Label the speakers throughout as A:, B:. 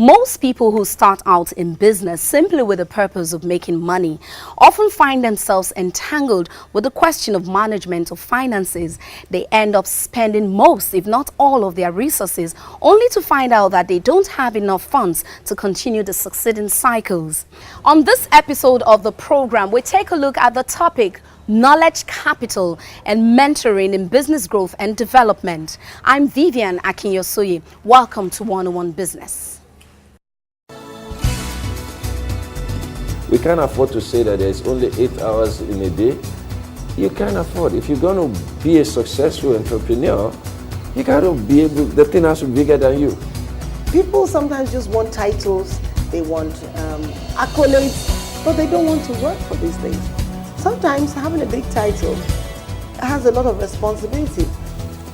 A: Most people who start out in business simply with the purpose of making money often find themselves entangled with the question of management of finances. They end up spending most, if not all, of their resources only to find out that they don't have enough funds to continue the succeeding cycles. On this episode of the program, we take a look at the topic knowledge capital and mentoring in business growth and development. I'm Vivian Akinyosoye. Welcome to 101 Business.
B: We can't afford to say that there's only 8 hours in a day. You can't afford. If you're going to be a successful entrepreneur, you got to be able, the thing has to be bigger than you.
C: People sometimes just want titles, they want accolades, but they don't want to work for these things. Sometimes having a big title has a lot of responsibility.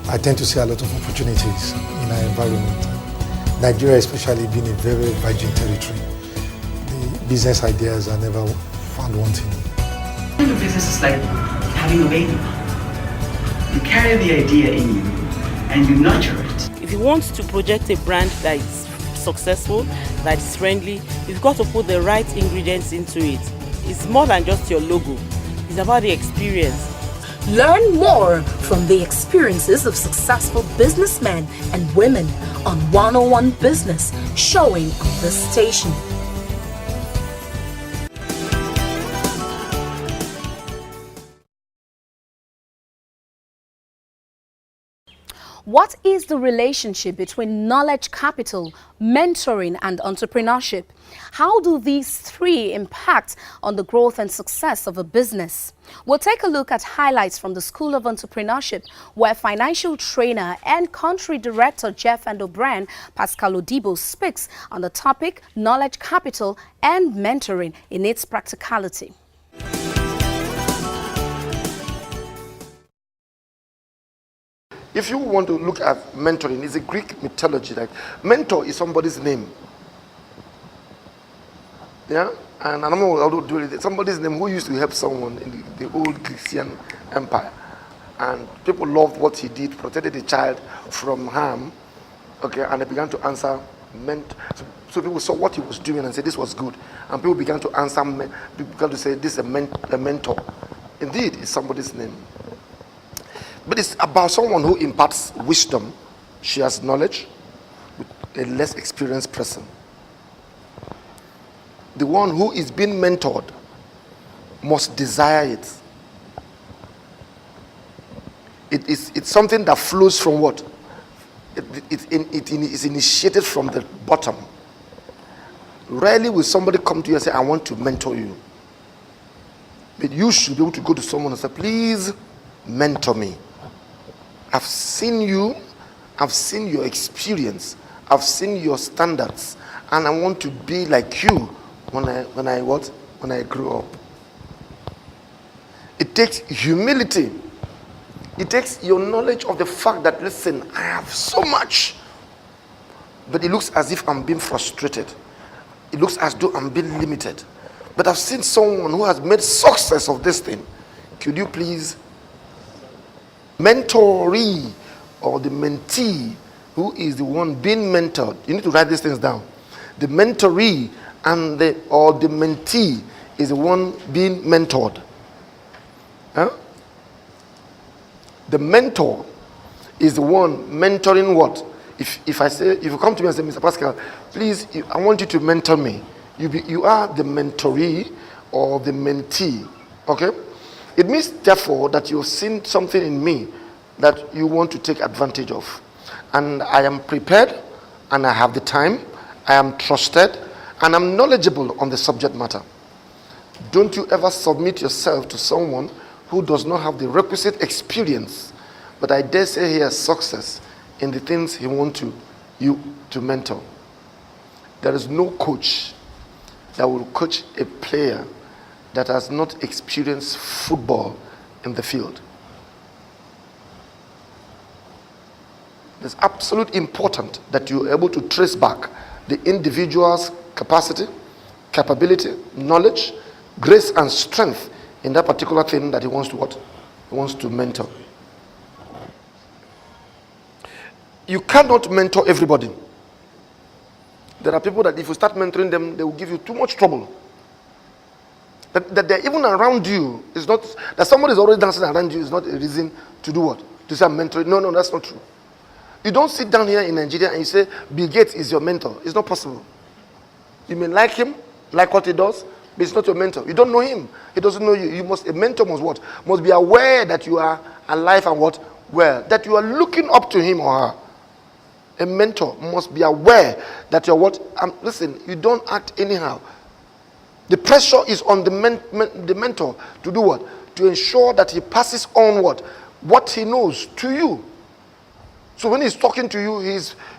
D: I tend to see a lot of opportunities in our environment. Nigeria especially being a very virgin territory. The business ideas are never found wanting.
E: Having a business is like having a baby. You carry the idea in you and you nurture it.
F: If you want to project a brand that is successful, that is friendly, you've got to put the right ingredients into it. It's more than just your logo. It's about the experience.
A: Learn more from the experiences of successful businessmen and women on 101 Business, showing on this station. What is the relationship between knowledge capital, mentoring, and entrepreneurship? How do these three impact on the growth and success of a business? We'll take a look at highlights from the School of Entrepreneurship, where financial trainer and country director Jeff and O'Brien, Pascal Odibo, speaks on the topic knowledge capital and mentoring in its practicality.
G: If you want to look at mentoring, it's a Greek mythology. Like mentor is somebody's name. Yeah, and I don't know how to do it. Somebody's name who used to help someone in the old Grecian Empire, and people loved what he did, protected the child from harm. Okay, and they began to answer. So people saw what he was doing and said this was good, and people began to answer. People began to say this is a mentor. Indeed, it's somebody's name. But it's about someone who imparts wisdom, shares knowledge with a less experienced person. The one who is being mentored must desire it. It's something that flows from what? It is initiated from the bottom. Rarely will somebody come to you and say, I want to mentor you. But you should be able to go to someone and say, please mentor me. I've seen you, I've seen your experience, I've seen your standards, and I want to be like you when I grow up. It takes humility. It takes your knowledge of the fact that, listen, I have so much, but it looks as if I'm being frustrated. It looks as though I'm being limited. But I've seen someone who has made success of this thing. Could you please mentoree or the mentee who is the one being mentored? You need to write these things down. The mentoree and the mentee is the one being mentored. Huh? The mentor is the one mentoring what? If you come to me and say, Mr. Pascal, please, I want you to mentor me. You are the mentoree or the mentee. Okay? It means, therefore, that you've seen something in me that you want to take advantage of. And I am prepared, and I have the time, I am trusted, and I'm knowledgeable on the subject matter. Don't you ever submit yourself to someone who does not have the requisite experience, but I dare say he has success in the things he wants you to mentor. There is no coach that will coach a player that has not experienced football in the field. It's absolutely important that you're able to trace back the individual's capacity, capability, knowledge, grace, and strength in that particular thing that he wants to what? He wants to mentor. You cannot mentor everybody. There are people that if you start mentoring them, they will give you too much trouble. That they're even around you is not, that somebody is already dancing around you is not a reason to do what? To say I'm mentoring. No, that's not true. You don't sit down here in Nigeria and you say Bill Gates is your mentor. It's not possible. You may like him, like what he does, but it's not your mentor. You don't know him. He doesn't know you. A mentor must what? Must be aware that you are alive and what? Well, that you are looking up to him or her. A mentor must be aware that you're what? Listen, you don't act anyhow. The pressure is on the mentor to do what? To ensure that he passes on what he knows to you. So when he's talking to you,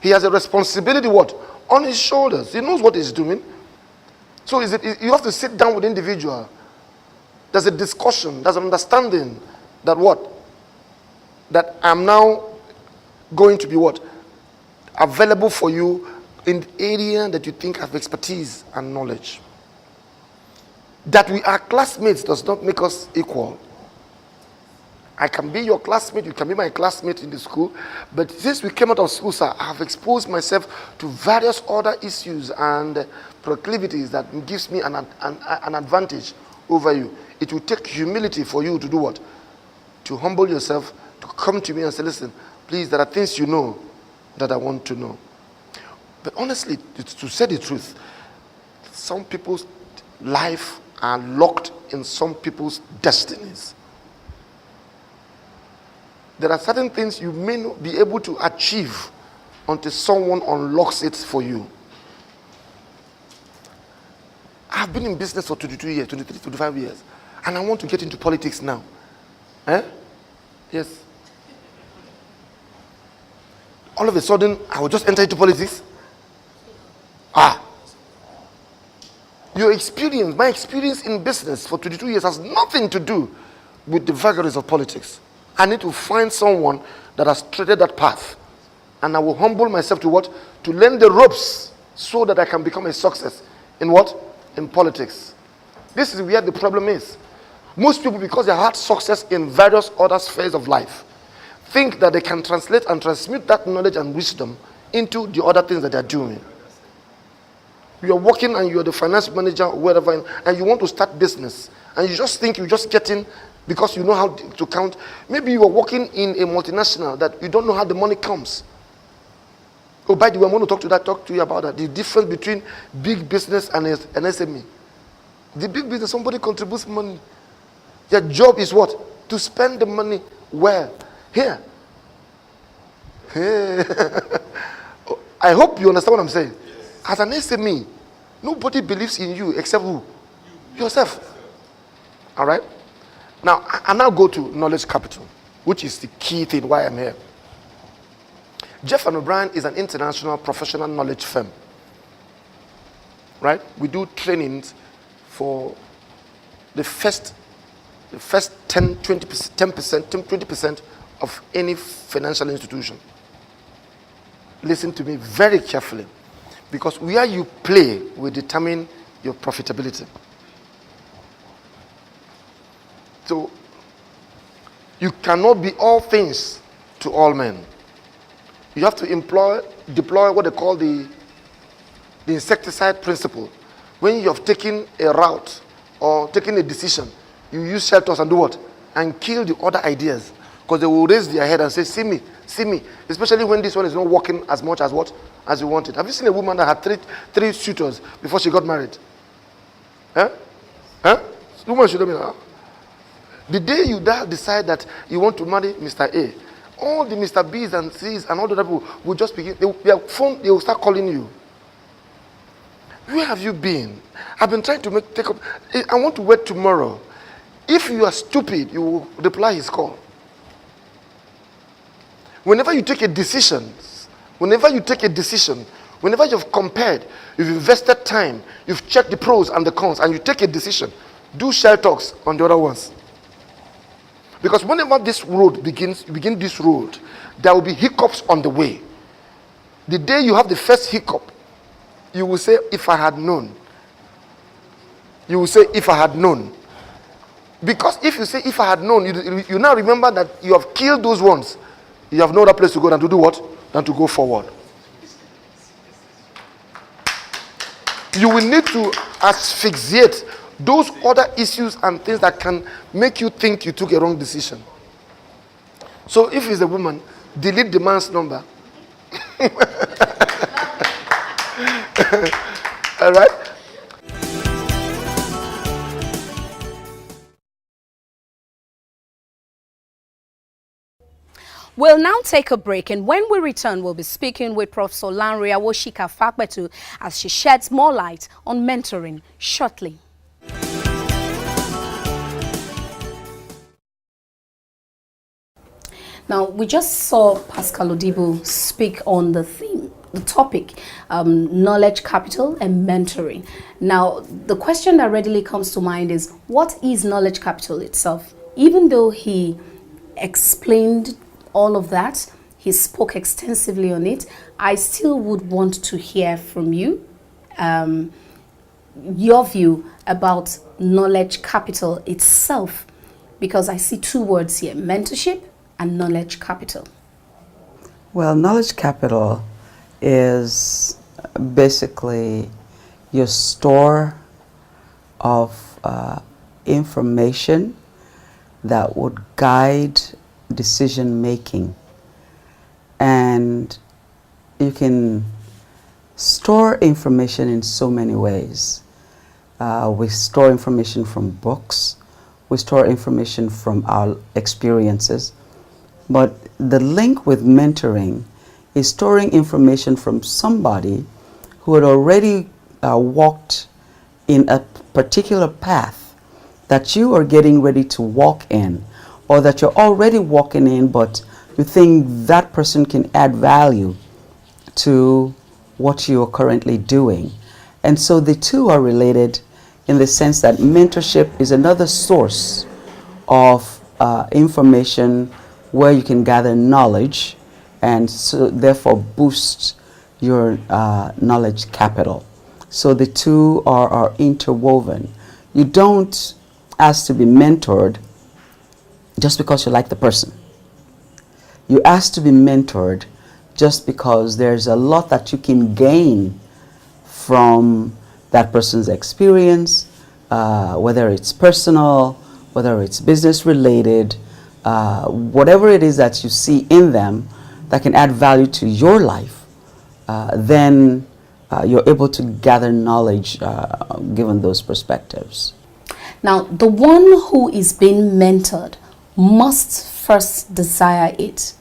G: he has a responsibility what? On his shoulders. He knows what he's doing. So you have to sit down with the individual. There's a discussion, there's an understanding that what? That I'm now going to be what? Available for you in the area that you think have expertise and knowledge. That we are classmates does not make us equal. I can be your classmate, you can be my classmate in the school, but since we came out of school, sir, I have exposed myself to various other issues and proclivities that gives me an advantage over you. It will take humility for you to do what? To humble yourself, to come to me and say, listen, please, there are things you know that I want to know. But honestly, to say the truth, some people's life are locked in some people's destinies. There are certain things you may not be able to achieve until someone unlocks it for you. I've been in business for 22 years, 23, 25 years, and I want to get into politics now. Yes. All of a sudden, I will just enter into politics. Your experience, my experience in business for 22 years has nothing to do with the vagaries of politics. I need to find someone that has treaded that path. And I will humble myself to what? To learn the ropes so that I can become a success. In what? In politics. This is where the problem is. Most people, because they had success in various other spheres of life, think that they can translate and transmit that knowledge and wisdom into the other things that they're doing. You're working and you're the finance manager or wherever, and you want to start business, and you just think you're just getting, because you know how to count. Maybe you are working in a multinational that you don't know how the money comes. Oh, by the way, I want to talk to you about that. The difference between big business and an SME. The big business, somebody contributes money. Their job is what? To spend the money well. Here. I hope you understand what I'm saying. As an SME, nobody believes in you except who? Yourself. All right? Now, I now go to knowledge capital, which is the key thing why I'm here. Jeff & O'Brien is an international professional knowledge firm. Right? We do trainings for the first 10, 20% of any financial institution. Listen to me very carefully, because where you play will determine your profitability. So, you cannot be all things to all men. You have to deploy what they call the insecticide principle. When you have taken a route or taken a decision, you use shelters and do what? And kill the other ideas. Because they will raise their head and say, see me. Especially when this one is not working as much as what? As you wanted. Have you seen a woman that had three suitors before she got married? The woman should have been the day you decide that you want to marry Mr. A, all the Mr. B's and C's and all the other people will just begin, they will start calling you. Where have you been? I've been trying to take up, I want to wait tomorrow. If you are stupid, you will reply his call. Whenever you take a decision, whenever you've compared, you've invested time, you've checked the pros and the cons, and you take a decision, do shell talks on the other ones. Because whenever this road begin this road, there will be hiccups on the way. The day you have the first hiccup, you will say, if I had known. You will say, if I had known. Because if you say, if I had known, you now remember that you have killed those ones. You have no other place to go than to do what? Than to go forward. you will need to asphyxiate those other issues and things that can make you think you took a wrong decision. So if it's a woman, delete the man's number. All right?
A: We'll now take a break, and when we return, we'll be speaking with Professor Lanre Awosika-Fapetu as she sheds more light on mentoring shortly. Now, we just saw Pascal Odibo speak on the topic, knowledge capital and mentoring. Now, the question that readily comes to mind is, what is knowledge capital itself? Even though he explained all of that, he spoke extensively on it, I still would want to hear from you your view about knowledge capital itself, because I see two words here, mentorship and knowledge capital.
H: Well, knowledge capital is basically your store of information that would guide decision making. And you can store information in so many ways. We store information from books, we store information from our experiences, but the link with mentoring is storing information from somebody who had already walked in a particular path that you are getting ready to walk in, or that you're already walking in, but you think that person can add value to what you are currently doing. And so the two are related in the sense that mentorship is another source of information where you can gather knowledge and so therefore boost your knowledge capital. So the two are interwoven. You don't ask to be mentored just because you like the person. You ask to be mentored just because there's a lot that you can gain from that person's experience, whether it's personal, whether it's business related, whatever it is that you see in them that can add value to your life, then you're able to gather knowledge given those perspectives.
A: Now, the one who is being mentored must first desire it.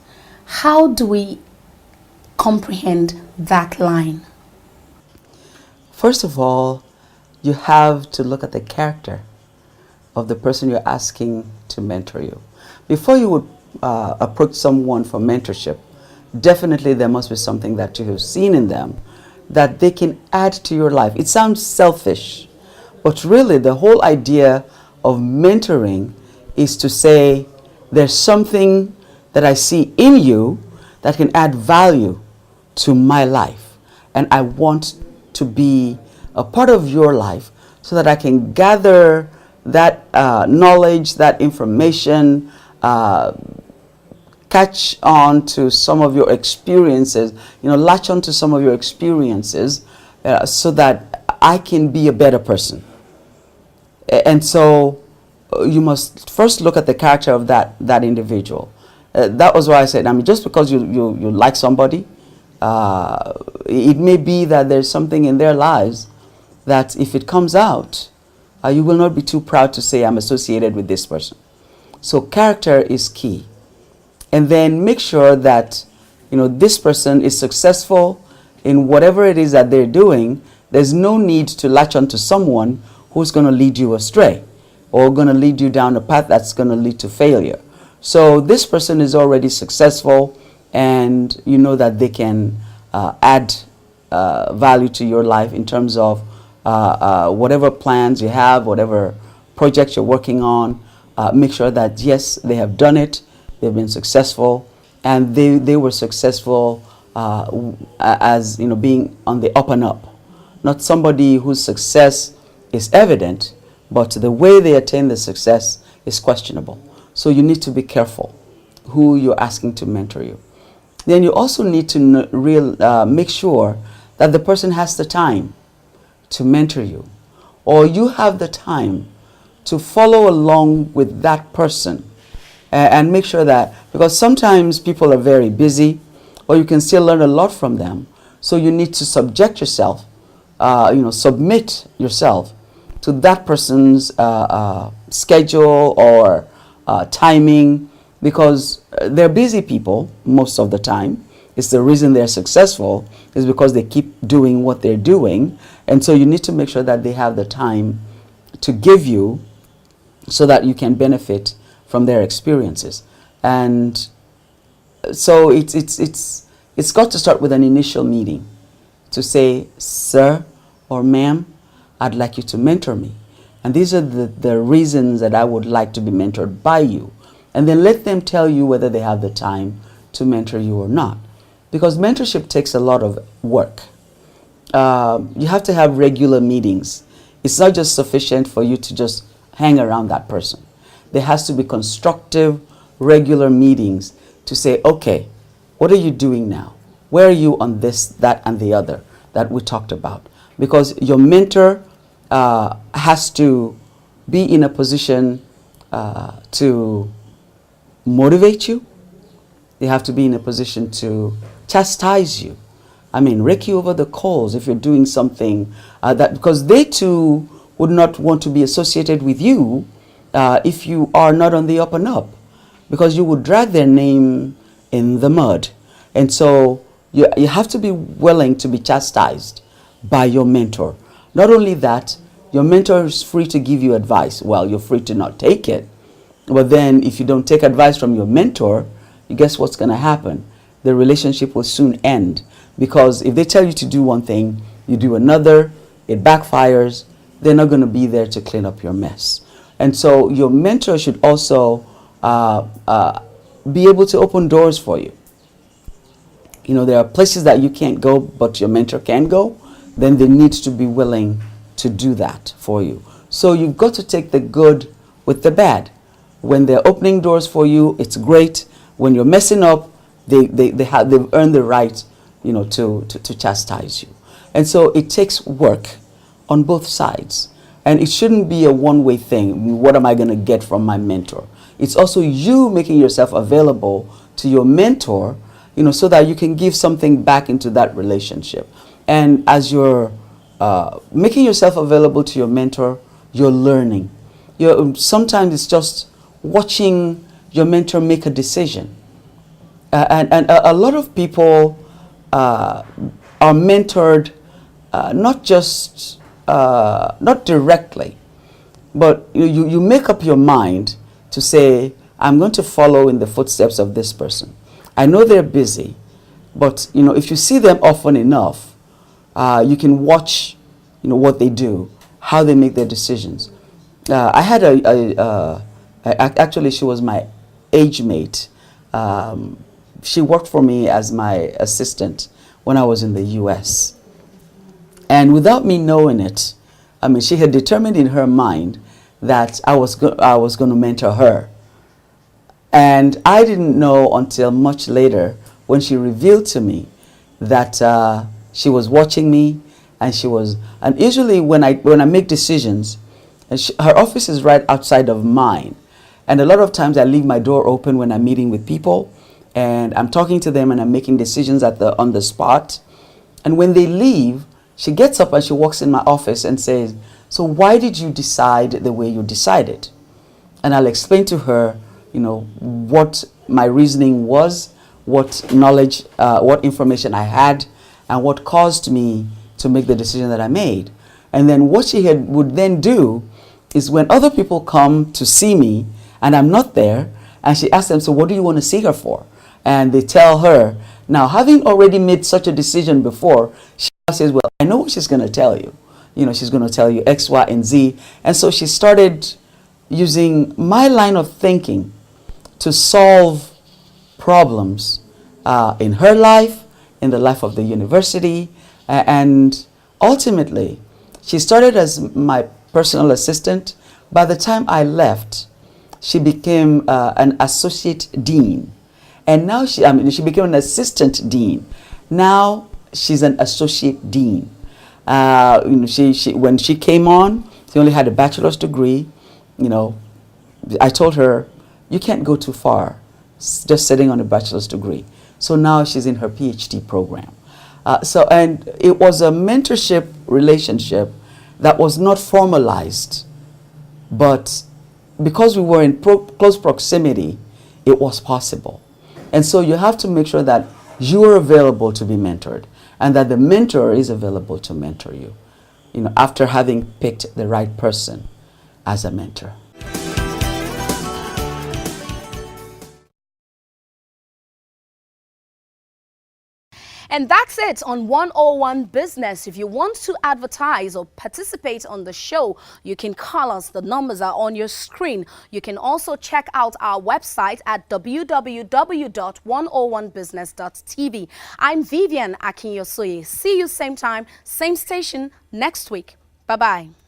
A: How do we comprehend that line?
H: First of all, you have to look at the character of the person you're asking to mentor you. Before you would approach someone for mentorship, definitely there must be something that you have seen in them that they can add to your life. It sounds selfish, but really the whole idea of mentoring is to say, there's something that I see in you that can add value to my life, and I want to be a part of your life so that I can gather that knowledge, that information, catch on to some of your experiences, latch on to some of your experiences so that I can be a better person. And so you must first look at the character of that individual. That was why I said, just because you like somebody, it may be that there's something in their lives that if it comes out, you will not be too proud to say, I'm associated with this person. So character is key. And then make sure that this person is successful in whatever it is that they're doing. There's no need to latch on to someone who's going to lead you astray or going to lead you down a path that's going to lead to failure. So this person is already successful, and you know that they can add value to your life in terms of whatever plans you have, whatever projects you're working on. Make sure that, yes, they have done it, they've been successful, and they were successful as being on the up and up. Not somebody whose success is evident, but the way they attain the success is questionable. So you need to be careful who you're asking to mentor you. Then you also need to make sure that the person has the time to mentor you, or you have the time to follow along with that person and make sure that, because sometimes people are very busy, or you can still learn a lot from them. So you need to subject yourself, submit yourself to that person's schedule or timing, because they're busy people most of the time. It's the reason they're successful is because they keep doing what they're doing. And so you need to make sure that they have the time to give you so that you can benefit from their experiences. And so it's got to start with an initial meeting to say, sir or ma'am, I'd like you to mentor me. And these are the reasons that I would like to be mentored by you. And then let them tell you whether they have the time to mentor you or not. Because mentorship takes a lot of work. You have to have regular meetings. It's not just sufficient for you to just hang around that person. There has to be constructive, regular meetings to say, okay, what are you doing now? Where are you on this, that, and the other that we talked about? Because your mentor has to be in a position to motivate you. They have to be in a position to chastise you. I mean, rake you over the coals if you're doing something because they too would not want to be associated with you if you are not on the up and up, because you would drag their name in the mud. And so you have to be willing to be chastised by your mentor. Not only that, your mentor is free to give you advice. Well, you're free to not take it. But then if you don't take advice from your mentor, guess what's going to happen? The relationship will soon end, because if they tell you to do one thing, you do another, it backfires, they're not going to be there to clean up your mess. And so your mentor should also be able to open doors for you. You know, there are places that you can't go, but your mentor can go. Then they need to be willing to do that for you. So you've got to take the good with the bad. When they're opening doors for you, it's great. When you're messing up, they've earned the right, to chastise you. And so it takes work on both sides. And it shouldn't be a one-way thing. What am I going to get from my mentor? It's also you making yourself available to your mentor, so that you can give something back into that relationship. And as you're making yourself available to your mentor, you're learning. Sometimes it's just watching your mentor make a decision. And a lot of people are mentored not directly, but you make up your mind to say, I'm going to follow in the footsteps of this person. I know they're busy, but if you see them often enough, you can watch what they do, how they make their decisions. I had actually she was my age mate. She worked for me as my assistant when I was in the US. And without me knowing it, she had determined in her mind that I was going to mentor her. And I didn't know until much later when she revealed to me that she was watching me, and usually when I make decisions, her office is right outside of mine. And a lot of times I leave my door open when I'm meeting with people, and I'm talking to them and I'm making decisions on the spot. And when they leave, she gets up and she walks in my office and says, so why did you decide the way you decided? And I'll explain to her, what my reasoning was, what knowledge, what information I had, and what caused me to make the decision that I made. And then what she would then do is when other people come to see me and I'm not there, and she asks them, so what do you want to see her for? And they tell her. Now, having already made such a decision before, she says, well, I know what she's going to tell you. She's going to tell you X, Y, and Z. And so she started using my line of thinking to solve problems in her life, in the life of the university. And ultimately, she started as my personal assistant. By the time I left, she became an associate dean. And now she became an assistant dean. Now she's an associate dean. You know, when she came on, she only had a bachelor's degree. You know, I told her, you can't go too far just sitting on a bachelor's degree. So now she's in her PhD program. And it was a mentorship relationship that was not formalized, but because we were in close proximity, it was possible. And so you have to make sure that you are available to be mentored and that the mentor is available to mentor you, you know, after having picked the right person as a mentor.
A: And that's it on 101 Business. If you want to advertise or participate on the show, you can call us. The numbers are on your screen. You can also check out our website at www.101business.tv. I'm Vivian Akinyosoye. See you same time, same station next week. Bye-bye.